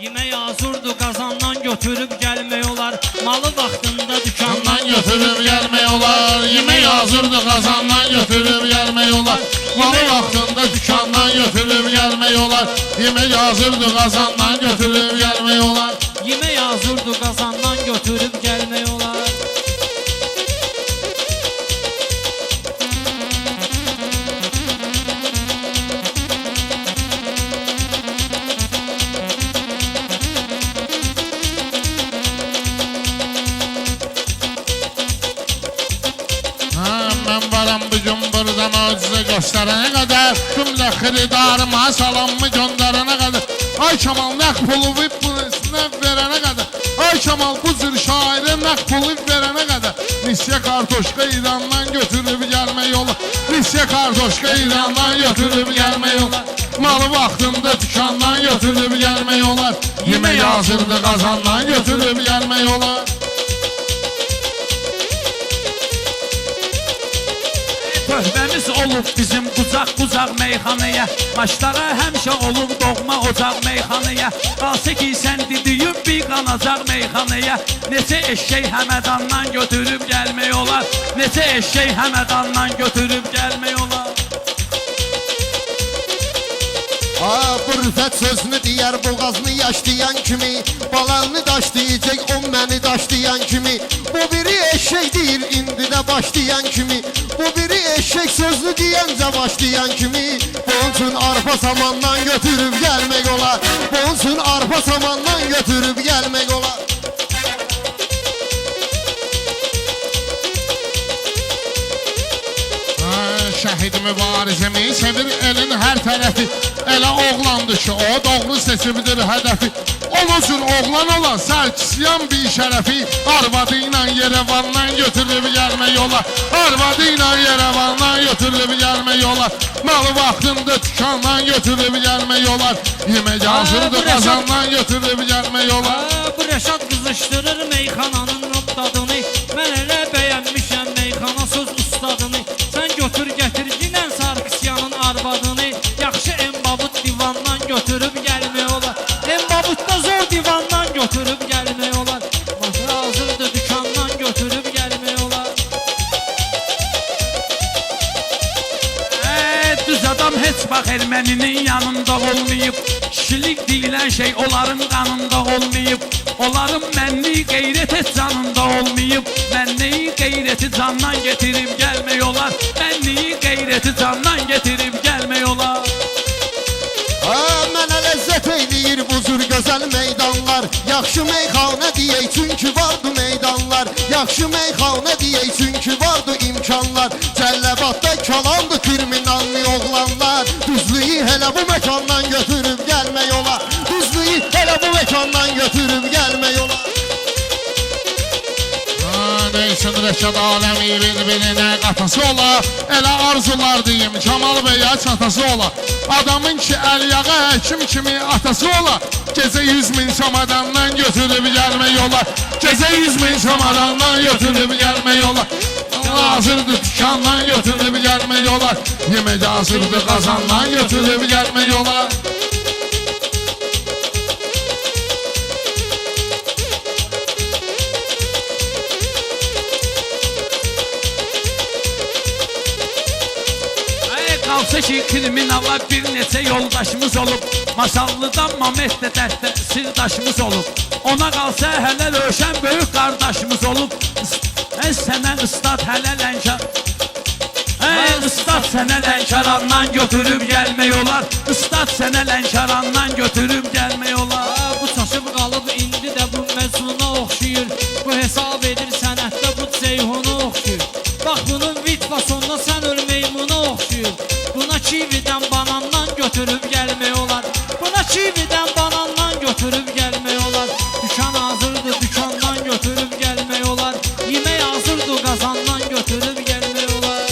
Yemək hazırdı, qazandan götürüb gəlmək olar. Malı vaxtında dükandan Götürüb gəlmək olar. Yemək hazırdı, qazandan götürüb gəlmək olar. Malı vaxtında dükandan götürüb gəlmək olar. Yemək hazırdı, qazandan götürüb gəlmək olar. Yemək hazırdı, qazandan götürüb gəlmək olar. Mən varam bugün burada möcüzə göstərənə qədər, cümlə xiridarıma salamımı göndərənə qədər, ay Kemal nəq pulu vipnə verənə qədər, ay Kemal bu cür şairə nəq pulu verənə qədər, nisye kartoşka İrandan götürüb gəlmək olar, nisye kartoşka İrandan götürüb gəlmək olar, malı vaxtında dükandan götürüb gəlmək olar, yemək hazırdı qazandan götürüb gəlmək olar. Töhbəmiz olub bizim qucaq-qucaq meyxanaya, Maçlara həmişə olub doğma ocaq meyxanaya, qalsa ki sən didiyib bir qanacaq meyxanaya, neçə eşşək Həmədandan götürüb gəlmək olar, neçə eşşək Həmədandan götürüb gəlmək olar. Bu rüfət sözünü deyər boğazını yaşlayan kimi, balanını daşlayacaq o məni daşlayan kimi, bu biri eşek deyir indi də başlayan kimi, bu biri eşek sözünü deyəncə başlayan kimi, bunun üçün arpa samandan götürüb gəlmək olar, bunun üçün arpa samandan götürüb gəlmək olar. Şəhid mübarizimi sevir elin hər tərəfi, elə oğlandır ki o doğru seçimidir hədəfi, onun üçün oğlan olan sərkisyan bir şərəfi, arvadı ilə Yerevandan götürüb gəlmək olar, arvadı ilə Yerevandan götürüb gəlmək olar, malı vaxtında dükandan götürüb gəlmək olar, yemək hazırdı qazandan götürüb gəlmək olar. Bu Rəşad qızışdırır meyxananın dadını, mən elə bəyənmişəm meyxana söz ustadını, sən götür gətir ginən Sarkisyanın arvadını, yaxşı embabut divandan götürüb gəlmək olar, embabutda zor divandan götürüb gəlmək olar, maşa hazırdı dükandan götürüb gəlmək olar. Düz adam heç vaxt erməninin yanında olmayıb, kişilik deyilən şey onların qanında olmayıb, onların mənli qeyrət heç canında olmayıb, mənli qeyrəti candan getirib gəlmək olar, mənli qeyrəti candan getirib gəlmək olar. Mənə ləzzət eyləyir bu cür gözəl meydanlar, yaxşı meyxanə deyək çünki vardı meydanlar, yaxşı meyxanə deyək çünki vardı imkanlar, Cəlləbadda kalandı kriminallı oğlanlar, düzlüyü hələ bu məkandan götürüb gəlmək olar, düzlüyü hələ bu məkandan götürüb gəlmək olar. Neysin Rəşad aləmi bir-birinə qatası ola, elə arzular deyim Kemal bəyə çatası ola, adamın ki əl yağı həkim kimi atası ola, gecə 100.000 şamadandan götürüb gəlmək olar, gecə 100.000 şamadandan götürüb gəlmək olar, hazırdı dükandan götürüb gəlmək olar, yemək hazırdı qazandan götürüb gəlmək olar. Qalsa ki kriminala bir neçə yoldaşımız olub, Masallıdan Mametdə dərddə sirdaşımız olub, ona qalsa hələ Rövşən böyük qardaşımız olub, sənə ıstad hələ Lənkar, ıstad sənə Lənkarandan götürüb gəlmək olar, ıstad sənə Lənkarandan götürüb gəlmək olar. Bu çaşıb qalıb indi də bu məcnuna oxşuyur, bu hesab edir sənətdə bu Ceyhuna oxşuyur, bax bunun vitvasonda sən öl meymuna oxşuyur, buna kividən banandan götürüb gəlmək olar, buna kividən banandan götürüb gəlmək olar, dükan hazırdı dükandan götürüb gəlmək olar, yemək hazırdı qazandan götürüb gəlmək olar.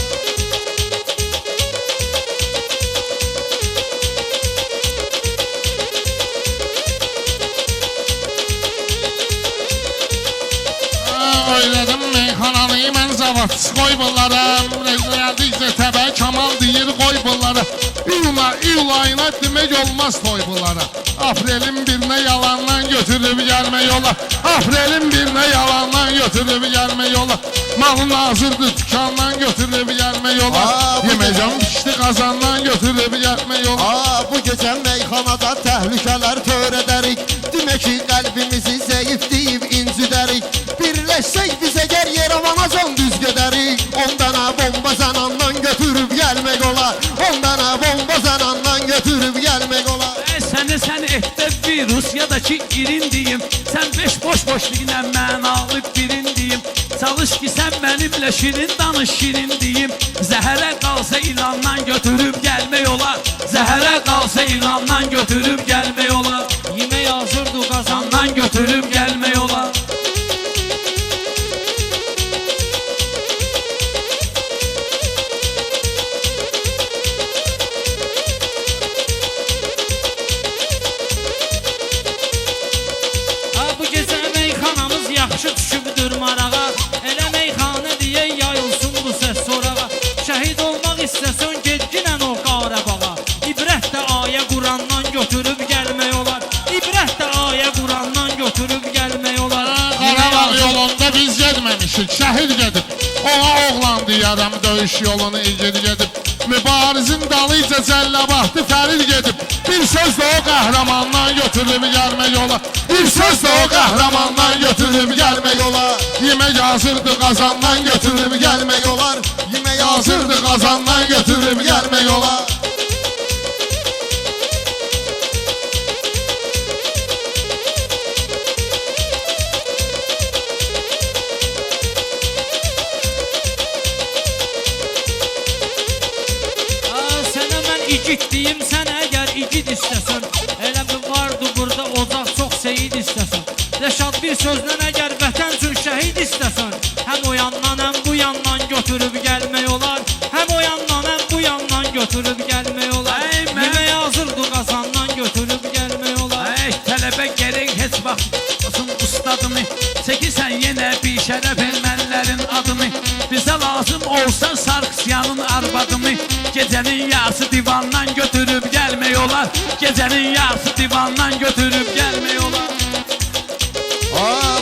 Oyladım meyxananı mən zavadsız qoy bunlara, Rəqlədikcə təbə Kemal deyir qoy bunlara, İyula ayına demək olmaz toy bunlara, Aprelin birinə yalan götürüb gəlmək olar. Aprelin birinə yalandan götürüb gəlmək olar. Malın hazırdır dükandan götürüb gəlmək olar. Yeməcəm pişdi qazandan götürüb gəlmək olar. Bu gecə meyxanada təhlükələr törədərik. Demək ki qəlbimizi zəif deyib incidərik. Birləşsək biz əgər Yerevana can düz gedərik. 10 dənə bomba zənandan götürüb gəlmək olar. 10 dənə bomba zənandan götürüb gəlmək olar. Sən etdə virus ya da ki irindiyim. Sən beş boş-boşluğuna mənalı birindiyim. Çalış ki sən mənimlə şirin danış şirindiyim. Zəhərə qalsa ilandan götürüb gəlmək olar. Zəhərə qalsa ilandan götürüb gəlmək olar. Yemək hazırdır Qazandan götürüb gəlmək olar. Bu gecə meyxanamız yaxşı düşübdür marağa. Elə meyxana deyə yayılsın bu səs sorağa. Şəhid olmaq istəsən gedginən o Qarabağa. İbrət də ayə Qurandan götürüb gəlmək olar. İbrət də ayə Qurandan götürüb gəlmək olar. Qarabağ yolunda biz gedməmişik, şəhid gedib. Ona oğlan deyərəm, döyüş yolunu igid gedib. Mübarizin dalıyca Cəlləbaxtı Fərid gedib. Bir söz də o qəhrəmandan götürüb gəlmək olar. Bir söz də o qəhrəmandan götürüb gəlmək olar. Yemək hazırdır qazandan götürüb gəlmək olar. Yemək Hazırdır qazandan götürüb gəlmək olar. Sənə mən igid deyim, sən əgər igid istəsən. Elə bir vardı burada ocaq çox seyid istəsən. Rəşad bir sözlə əgər vətən üçün şəhid istəsən. Həm o yandan həm bu yandan götürüb gəlmək olar. Həm o yandan həm bu yandan götürüb gəlmək olar. Yemək hazırdır qazandan götürüb gəlmək olar. Tələbə gerək heç vaxt olsun ustadını. Çəkirsən yenə bir şərəf ermənilərin adını. Bizə lazım olsa Sarkisyanın arvadını. Gecənin yarısı divandan götürüb gəlmək olar. Gecənin yarısı divandan götürüb gəlmək olar.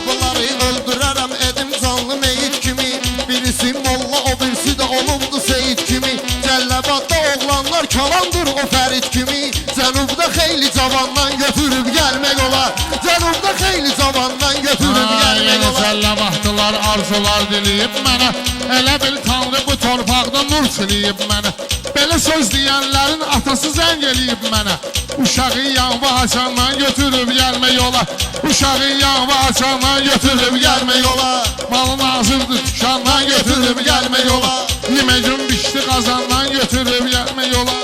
Bunları öldürərəm edim canlı meyit kimi. Birisi molla o birisi də olumdu Seyid kimi. Cəllabadda oğlanlar kalandır o Fərid kimi. Cənubda xeyli cavandan götürüb gəlmək olar. Cənubda xeyli cavandan götürüb gəlmək Yenə olar. Cəlləbaxtılar arzular diləyib mənə. Elə bil Tanrı bu torpaqda nur siliyib mənə. Belə söz deyənlərin atası zəng eləyib mənə. Uşağı yanva açandan götürüb gəlmək olar. Uşağı yanva açandan götürüb gəlmək olar. Malın hazırdır dükandan götürüb gəlmək olar. Yeməcün pişdi qazandan götürüb gəlmək olar.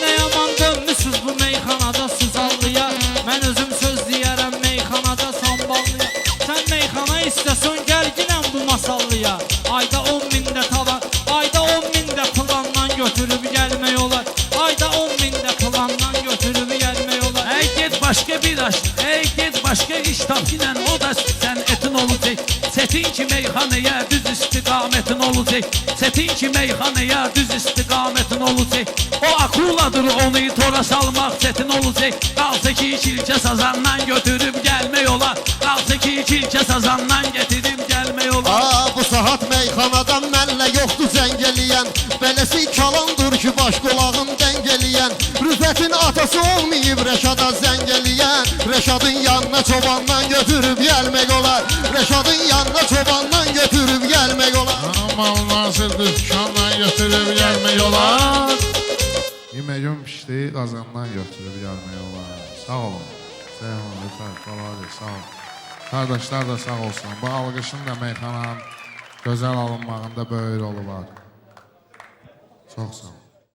Nə yaman dönmüsüz bu meyxanada Sızallıya. Mən özüm söz deyərəm meyxanada Samballıya. Sən meyxana istəsən gəlginən bu masallıya. Ayda 10.000 də tavan, ayda 10.000 də plandan götürüb gəlmək olar. Ayda 10.000 də plandan götürüb gəlmək olar. Get başqa bir aş, get başqa iş tap ginən o da sən etin olacaq. Çətin ki meyxanaya düz istiqamətin olacaq. Çətin ki meyxanaya düz istiqamətin olacaq. O akuladır onu tora salmaq çətin olacaq. Qalsa ki kilkə sazandan götürüb gəlmək olar. Qalsa ki kilkə sazandan getirib gəlmək olar. Bu saat meyxanadan mənlə yoxdur zəng eləyən. Beləsi kalandır ki baş qolağın dəng eləyən. Rüfətin atası olmayıb Rəşada zəng eləyən. Rəşadın yanına çobandan götürüb gəlmək olar. Rəşadın yanına çobandan götürüb gəlmək olar. Malın hazırdır dükandan götürüb gəlmək olar. Yeməcün pişdi qazandan götürüb gəlmək olar. Sağ olun. Səyhan, Rüfət, Baladi, sağ olun. Qardaşlar da sağ olsun. Bu alqışın da meyxananın gözəl alınmağında böyük rolu var. Çox sağ olun.